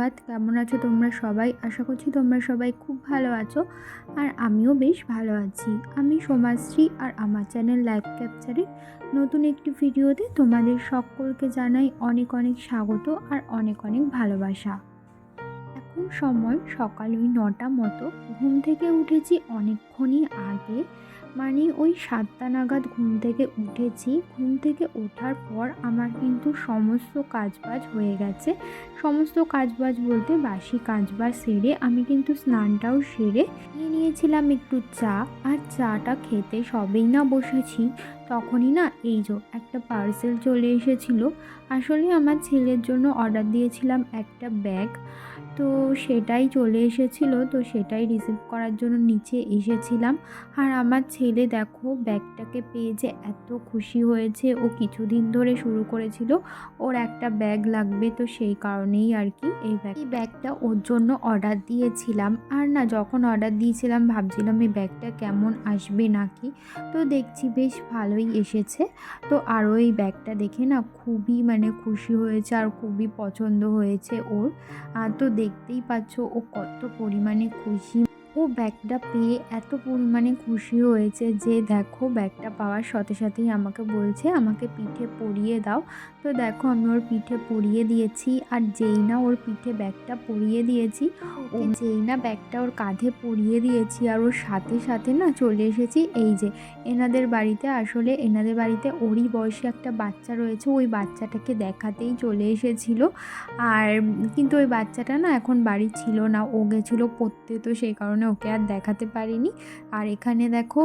সুপ্রভাত। কেমন আছো তোমরা সবাই? আশা করছি তোমরা সবাই খুব ভালো আছো, আর আমিও বেশ ভালো আছি। আমি সোমাশ্রী, আর আমার চ্যানেল লাইফ ক্যাপচারে নতুন একটি ভিডিওতে তোমাদের সকলকে জানাই অনেক অনেক স্বাগত আর অনেক অনেক ভালোবাসা। এখন সময় সকাল ওই 9টা মতো। ঘুম থেকে উঠেছি অনেকক্ষণই আগে, মানে ওই 7টা নাগাদ ঘুম থেকে উঠেছি। ঘুম থেকে ওঠার পর আমার কিন্তু সমস্ত কাজবাজ হয়ে গেছে। সমস্ত কাজবাজ বলতে বাসি কাজবাজ সেরে আমি কিন্তু স্নানটাও সেরে নিয়েছিলাম একটু চা। আর চাটা খেতে সবেই না বসেছি, তখনই না এই যে একটা পার্সেল চলে এসেছিলো। আসলে আমার ছেলের জন্য অর্ডার দিয়েছিলাম একটা ব্যাগ, তো সেটাই চলে এসেছিলো। তো সেটাই রিসিভ করার জন্য নিচে এসেছিলাম। আর আমার ছেলে দেখো ব্যাগটাকে পেয়ে যে এত খুশি হয়েছে। ও কিছুদিন ধরে শুরু করেছিল ওর একটা ব্যাগ লাগবে, তো সেই কারণেই আর কি এই ব্যাগটা ওর জন্য অর্ডার দিয়েছিলাম। আর না, যখন অর্ডার দিয়েছিলাম ভাবছিলাম এই ব্যাগটা কেমন আসবে নাকি, তো দেখছি বেশ ভালোই এসেছে। তো আরও এই ব্যাগটা দেখে না খুবই খুশি হয়েছে আর খুবই পছন্দ হয়েছে ওর। তো দেখতেই পাচ্ছ ও কত পরিমাণে খুশি। ও ব্যাগটা পেয়ে এত পরিমাণে খুশি হয়েছে যে দেখো ব্যাগটা পাওয়ার সাথে সাথেই আমাকে বলছে আমাকে পিঠে পরিয়ে দাও। তো দেখো আমি ওর পিঠে পরিয়ে দিয়েছি। আর যেই না ওর পিঠে ব্যাগটা পরিয়ে দিয়েছি, যেই না ব্যাগটা ওর কাঁধে পরিয়ে দিয়েছি, আর ওর সাথে সাথে না চলে এসেছি এই যে এনাদের বাড়িতে। আসলে এনাদের বাড়িতে ওরই বয়সী একটা বাচ্চা রয়েছে, ওই বাচ্চাটাকে দেখাতেই চলে এসেছিলো। আর কিন্তু ওই বাচ্চাটা না এখন বাড়ি ছিল না, ও গেছিলো পড়তে, তো সেই কারণে ওকে আর দেখাতে পারিনি। আর এখানে দেখো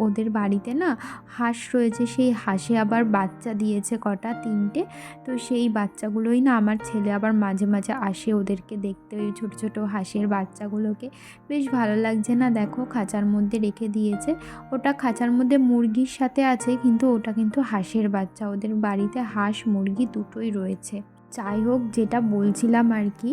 ওদের বাড়িতে না হাঁস রয়েছে, সেই হাঁসে আবার বাচ্চা দিয়েছে কটা, 3টে। তো সেই বাচ্চাগুলোই না আমার ছেলে আবার মাঝে মাঝে আসে ওদেরকে দেখতে, ওই ছোটো ছোটো হাঁসের বাচ্চাগুলোকে। বেশ ভালো লাগছে না, দেখো খাঁচার মধ্যে রেখে দিয়েছে। ওটা খাঁচার মধ্যে মুরগির সাথে আছে, কিন্তু ওটা কিন্তু হাঁসের বাচ্চা। ওদের বাড়িতে হাঁস মুরগি দুটোই রয়েছে। যাই হোক, যেটা বলছিলাম আর কি,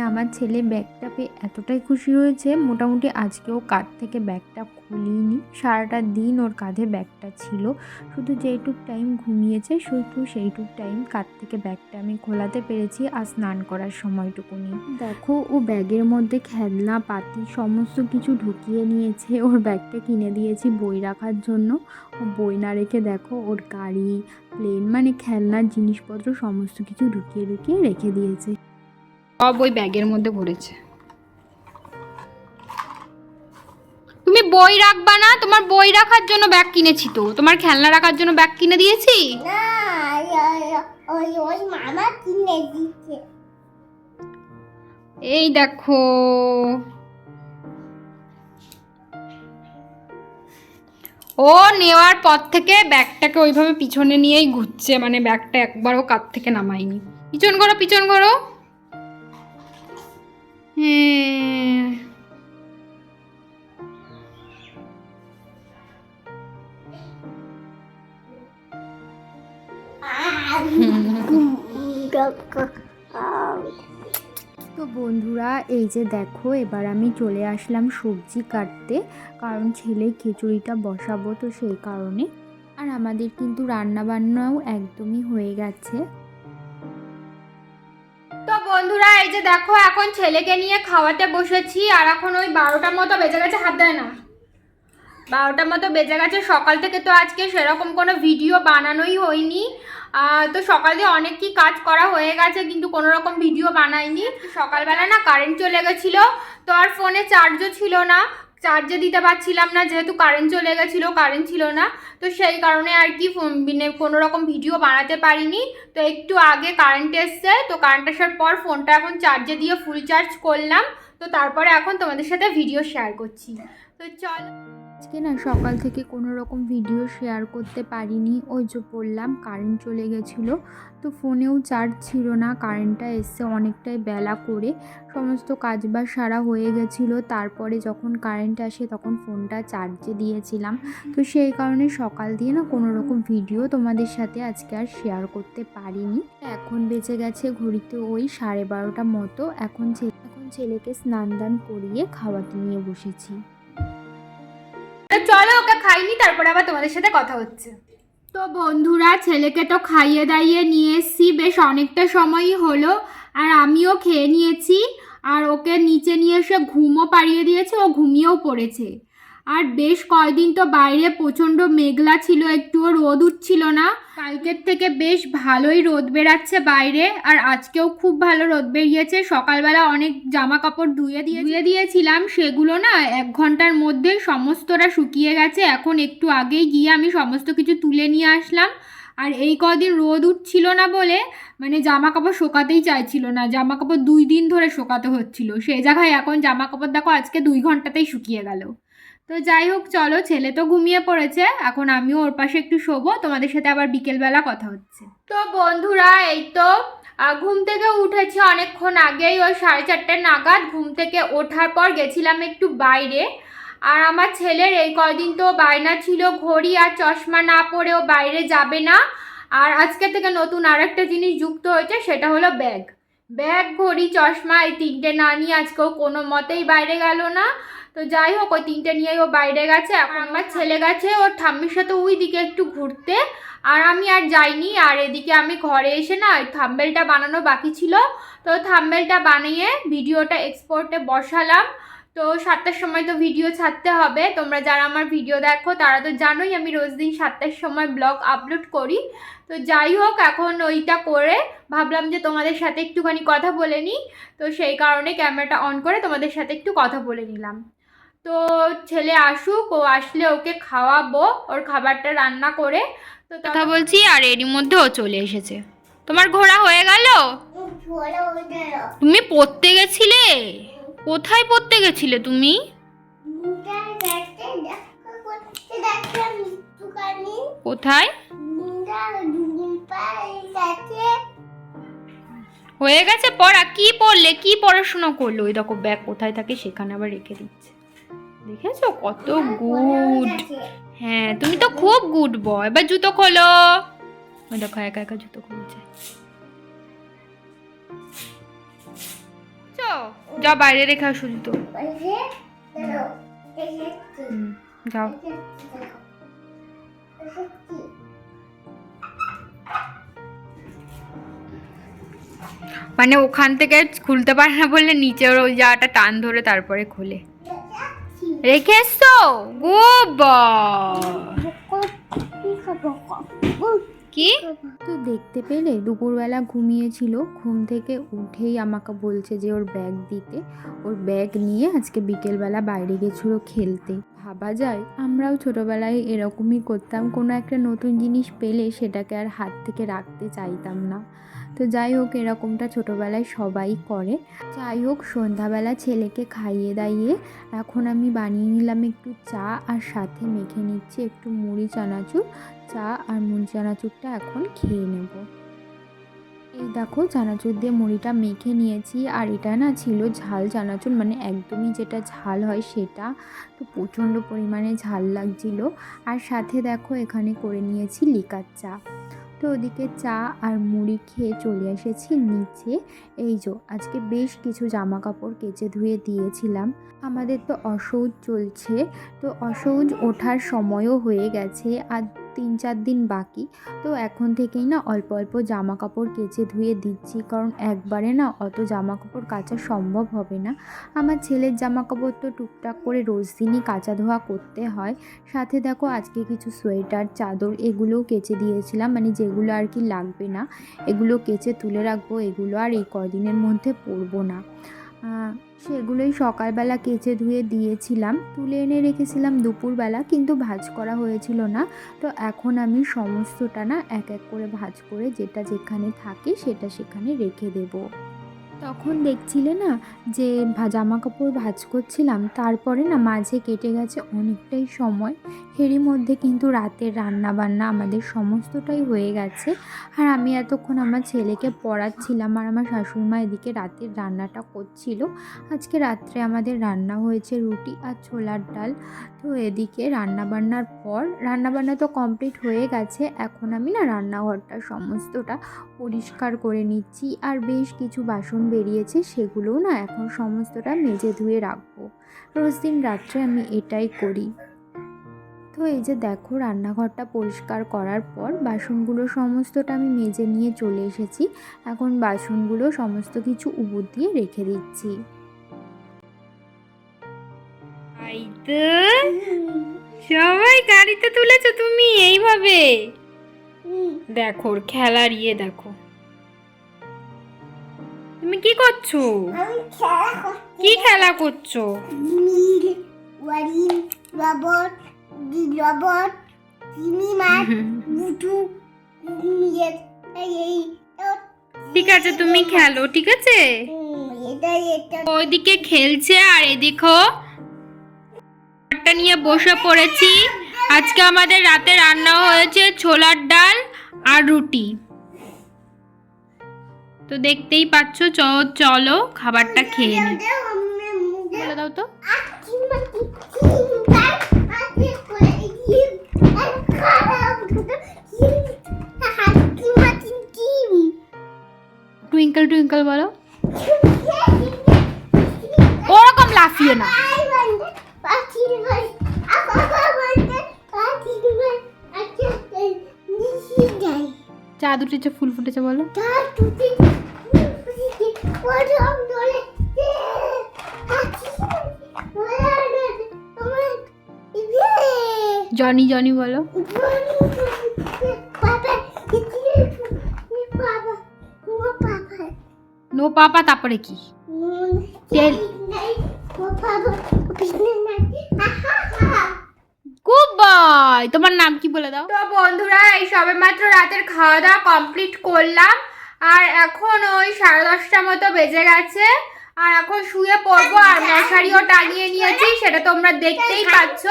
আমার ছেলে ব্যাগটা পেয়ে এতটাই খুশি হয়েছে, মোটামুটি আজকেও কাঁধ থেকে ব্যাগটা খুলিনি। সারাটা দিন ওর কাঁধে ব্যাগটা ছিল, শুধু যেইটুক টাইম ঘুমিয়েছে শুধু সেইটুক টাইম কাঁধ থেকে ব্যাগটা আমি খোলাতে পেরেছি, আর স্নান করার সময়টুকুনি। দেখো ও ব্যাগের মধ্যে খেলনা পাতি সমস্ত কিছু ঢুকিয়ে নিয়েছে। ওর ব্যাগটা কিনে দিয়েছি বই রাখার জন্য। ও বই না রেখে দেখো ওর গাড়ি, প্লেন খেলনার জিনিসপত্র সমস্ত কিছু ঢুকিয়ে ঢুকিয়ে রেখে দিয়েছে। সব ওই ব্যাগের মধ্যে ভরেছে। তুমি বই রাখবা না? তোমার বই রাখার জন্য ব্যাগ কিনেছি, তো তোমার খেলনা রাখার জন্য ব্যাগ কিনে দিয়েছি না। ওই মামা কিনে দিচ্ছে। এই দেখো, ও নেওয়ার পর থেকে ব্যাগটাকে ওইভাবে পিছনে নিয়েই ঘুরছে, ব্যাগটা একবারও কাঁধ থেকে নামাইনি। পিছন করো, পিছন করো। হ্যাঁ, তো বন্ধুরা, এই যে দেখো এবার আমি চলে আসলাম সবজি কাটতে, কারণ ছেলে খিচুড়িটা বসাবো, তো সেই কারণে। আর আমাদের কিন্তু রান্না বান্নাও একদমই হয়ে গেছে। তো বন্ধুরা, এই যে দেখো এখন ছেলেকে নিয়ে খাওয়াতে বসেছি, আর এখন ওই 12টার মতো বেজে গেছে। হাত দেয় না, 12টার মতো বেজে গেছে। সকাল থেকে তো আজকে সেরকম কোনো ভিডিও বানানোই হয়নি। তো সকাল দিয়ে অনেক কি কাজ করা হয়ে গেছে, কিন্তু কোনো রকম ভিডিও বানাইনি। সকালবেলা না কারেন্ট চলে গেছিলো, তো আর ফোনে চার্জও ছিল না, চার্জে দিতে পারছিলাম না, যেহেতু কারেন্ট চলে গেছিলো, কারেন্ট ছিল না। তো সেই কারণে আর কি কোনো রকম ভিডিও বানাতে পারিনি। তো একটু আগে কারেন্ট এসছে, তো কারেন্ট আসার পর ফোনটা এখন চার্জে দিয়ে ফুল চার্জ করলাম। তো তারপরে এখন তোমাদের সাথে ভিডিও শেয়ার করছি। তো চলো, আজকে না সকাল থেকে কোনো রকম ভিডিও শেয়ার করতে পারিনি। ওই যে বললাম কারেন্ট চলে গেছিলো, তো ফোনেও চার্জ ছিল না। কারেন্টটা এসছে অনেকটাই বেলা করে, সমস্ত কাজবাজ সারা হয়ে গেছিলো। তারপরে যখন কারেন্ট আসে তখন ফোনটা চার্জে দিয়েছিলাম। তো সেই কারণে সকাল দিয়ে না কোনো রকম ভিডিও তোমাদের সাথে আজকে আর শেয়ার করতে পারিনি। এখন বেজে গেছে ঘড়িতে ওই 12:30 মতো। এখন ছেলেকে স্নান দান করিয়ে খাওয়াতে নিয়ে বসেছি। চলো ওকে খাইনি, তারপরে আবার তোমাদের সাথে কথা হচ্ছে। তো বন্ধুরা, ছেলেকে তো খাইয়ে দাইয়ে নিয়ে এসছি, বেশ অনেকটা সময়ই হলো। আর আমিও খেয়ে নিয়েছি, আর ওকে নিচে নিয়ে এসে ঘুমও পাড়িয়ে দিয়েছে, ও ঘুমিয়েও পড়েছে। আর বেশ কয়দিন তো বাইরে প্রচণ্ড মেঘলা ছিল, একটুও রোদ উঠছিল না। কালকের থেকে বেশ ভালোই রোদ বেরাচ্ছে বাইরে, আর আজকেও খুব ভালো রোদ বেরিয়েছে। সকালবেলা অনেক জামা কাপড় ধুয়ে দিয়েছিলাম, সেগুলো না 1 ঘন্টার মধ্যে সমস্তটা শুকিয়ে গেছে। এখন একটু আগেই গিয়ে আমি সমস্ত কিছু তুলে নিয়ে আসলাম। আর এই কদিন রোদ উঠছিল না বলে মানে জামা কাপড় শোকাতেই চাইছিল না, জামা কাপড় 2 দিন ধরে শোকাতে হচ্ছিল। সেই জায়গায় এখন জামা কাপড় দেখো আজকে 2 ঘন্টাতেই শুকিয়ে গেল। তো যাই হোক, চলো, ছেলে তো ঘুমিয়ে পড়েছে, এখন আমিও ওর পাশে একটু শোবো, তোমাদের সাথে আবার বিকেলবেলা কথা হচ্ছে। তো বন্ধুরা, এই তো ঘুম থেকে উঠেছি অনেকক্ষণ আগেই, ওই 4:30 নাগাদ। ঘুম থেকে ওঠার পর গেছিলাম একটু বাইরে। আর আমার ছেলের এই কয়দিন তো বায়না ছিল ঘড়ি আর চশমা না পরেও বাইরে যাবে না। আর আজকে থেকে নতুন আরেকটা জিনিস যুক্ত হয়েছে, সেটা হলো ব্যাগ। ঘড়ি, চশমা এই 3টে না নিয়ে আজকেও কোনো মতেই বাইরে গেল না। তো যাই হোক, ওই 3টে নিয়েই ও বাইরে গেছে। এখন আমার ছেলে গেছে ওর ঠাম্মির সাথে ওই দিকে একটু ঘুরতে, আর আমি আর যাইনি। আর এদিকে আমি ঘরে এসে না থাম্বনেলটা বানানো বাকি ছিল, তো থাম্বনেলটা বানিয়ে ভিডিওটা এক্সপোর্টে বসালাম। তো 7টার সময় তো ভিডিও ছাড়তে হবে। তোমরা যারা আমার ভিডিও দেখো তারা তো জানোই আমি রোজ দিন 7টার সময় ব্লগ আপলোড করি। তো যাই হোক, এখন ওইটা করে ভাবলাম যে তোমাদের সাথে একটুখানি কথা বলে নিই। তো সেই কারণে ক্যামেরাটা অন করে তোমাদের সাথে একটু কথা বলে নিলাম। তো ছেলে আসুক, ও আসলে ওকে খাওয়াবো, ওর খাবারটা রান্না করে। তো কথা বলছি, আর এরই মধ্যে ও চলে এসেছে। তোমার ঘোরা হয়ে গেল? তুমি পড়তে গেছিলে? কোথায় পড়তে গেছিলে তুমি? কোথায়? হয়ে গেছে পড়া? কি পড়লে, কি পড়াশোনা করলো? ওই দেখো ব্যাগ কোথায় থাকে সেখানে আবার রেখে দিচ্ছে, দেখেছো কত গুড। হ্যাঁ, তুমি তো খুব গুড বয়। এবার জুতো খোলো। ওই দেখো একা একা জুতো খুলছে। যাও বাইরে রেখে আসো জুতো। যাও। মানে ওখান থেকে খুলতে পারে না বললে নিচের ওই জায়গাটা টান ধরে তারপরে খোলে। রেখে এসছো? গুড কি? তো দেখতে পেলে দুপুরবেলা ঘুমিয়েছিল, ঘুম থেকে উঠেই আমাকে বলছে যে ওর ব্যাগ দিতে। ওর ব্যাগ নিয়ে আজকে বিকেলবেলা বাইরে গেছিলো খেলতে। ভাবা যায়, আমরাও ছোটোবেলায় এরকমই করতাম, কোনো একটা নতুন জিনিস পেলে সেটাকে আর হাত থেকে রাখতে চাইতাম না। তো যাই হোক, এরকমটা ছোটোবেলায় সবাই করে। যাই হোক, সন্ধ্যাবেলা ছেলেকে খাইয়ে দাইয়ে এখন আমি বানিয়ে নিলাম একটু চা, আর সাথে মেখে নিচ্ছি একটু মুড়ি চানাচুর। চা আর মুড়ি চানাচুরটা এখন খেয়ে নেব। এই দেখো, চানাচুর দিয়ে মুড়িটা মেখে নিয়েছি। আর এটা না ছিল ঝাল চানাচুর, মানে একদমই যেটা ঝাল হয় সেটা। তো প্রচণ্ড পরিমাণে ঝাল লাগছিল। আর সাথে দেখো এখানে করে নিয়েছি লিকার চা। তো ওদিকে চা আর মুড়ি খেয়ে চলে এসেছি নিচে। এই যে আজকে বেশ কিছু জামা কাপড় কেচে ধুয়ে দিয়েছিলাম। আমাদের তো অসৌচ চলছে, তো অসৌচ ওঠার সময়ও হয়ে গেছে, আর 3-4 দিন বাকি। তো এখন থেকেই না অল্প অল্প জামা কাপড় কেচে ধুয়ে দিচ্ছি, কারণ একবারে না অত জামা কাপড় কাচা সম্ভব হবে না। আমার ছেলের জামা কাপড় তো টুকটাক করে রোজ দিনই কাচা ধোয়া করতে হয়। সাথে দেখো আজকে কিছু সোয়েটার, চাদর এগুলোও কেচে দিয়েছিলাম, মানে যেগুলো আর কি লাগবে না এগুলো কেচে তুলে রাখবো, এগুলো আর এই কদিনের মধ্যে পরবো না। সেগুলোই সকালবেলা কেচে ধুয়ে দিয়েছিলাম, তুলে এনে রেখেছিলাম দুপুরবেলা, কিন্তু ভাঁজ করা হয়েছিল না। তো এখন আমি সমস্তটা না এক এক করে ভাঁজ করে যেটা যেখানে থাকে সেটা সেখানে রেখে দেবো। তখন দেখছিলে না যে জামা কাপড় ভাঁজ করছিলাম, তারপরে না মাঝে কেটে গেছে অনেকটাই সময়। এরই মধ্যে কিন্তু রাতের রান্না বান্না আমাদের সমস্তটাই হয়ে গেছে। আর আমি এতক্ষণ আমার ছেলেকে পড়াচ্ছিলাম, আর আমার শাশুড়িমা এদিকে রাতের রান্নাটা করছিল। আজকে রাত্রে আমাদের রান্না হয়েছে রুটি আর ছোলার ডাল। তো এদিকে রান্নাবান্না তো কমপ্লিট হয়ে গেছে। এখন আমি না রান্নাঘরটা সমস্তটা পরিষ্কার করে নিচ্ছি, আর বেশ কিছু বাসন বেরিয়েছে সেগুলোও না এখন সমস্তটা মেজে ধুয়ে রাখবো। রোজ দিন রাত্রে আমি এটাই করি। তো তো এই যে দেখো রান্নাঘরটা পরিষ্কার করার পর বাসনগুলো সমস্তটা আমি মেজে নিয়ে চলে এসেছি। এখন বাসনগুলো সমস্ত কিছু উপর দিয়ে রেখে দিচ্ছি। এই তো সবাই গাড়িতে তুলেছো তুমি এইভাবে। দেখো ওর খেলার ইয়ে দেখো। তুমি কি করছো? আমি খেলা করছি। কি খেলা করছো? নীল ওয়ারিন রবট রবট চিনি মাছ বুটু নিয়ে এই ঠিক আছে তুমি খেলো, ঠিক আছে। এটা এটা ওইদিকে খেলছে আর এদিকে নিয়ে বসে পড়েছি। আজকে আমাদের রাতে রান্না হয়েছে ছোলার ডাল আর রুটি। তো দেখতেই পাচ্ছ, চলো খাবারটা খেয়ে নি। বলে দাও তো। টুইঙ্কল টুইঙ্কল বলো। ওরকম লাফিয়ে না। চাঁদ উঠেছে, ফুল ফুটেছে বলো। জনি জনি বলো। নো পাপা তারপরে কি? Good boy. তোমার নাম কি বলে দাও। তো বন্ধুরা, এই সবে মাত্র রাতের খাওয়া দাওয়া কমপ্লিট করলাম আর এখন ওই 10:30 মতো বেজে গেছে। আর এখন শুয়ে পড়বো আর মশারিও টাঙিয়ে নিয়েছি, সেটা তোমরা দেখতেই পাচ্ছ।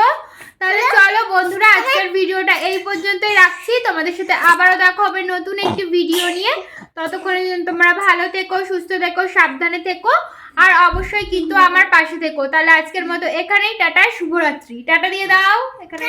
তাহলে চলো বন্ধুরা, আজকের ভিডিওটা এই পর্যন্তই রাখছি। তোমাদের সাথে আবারও দেখা হবে নতুন একটি ভিডিও নিয়ে। ততক্ষণে তোমরা ভালো থেকো, সুস্থ থেকো, সাবধানে থেকো আর অবশ্যই কিন্তু আমার পাশে থেকো। তাহলে আজকের মতো এখানেই টাটা, শুভরাত্রি। টাটা দিয়ে দাও এখানে।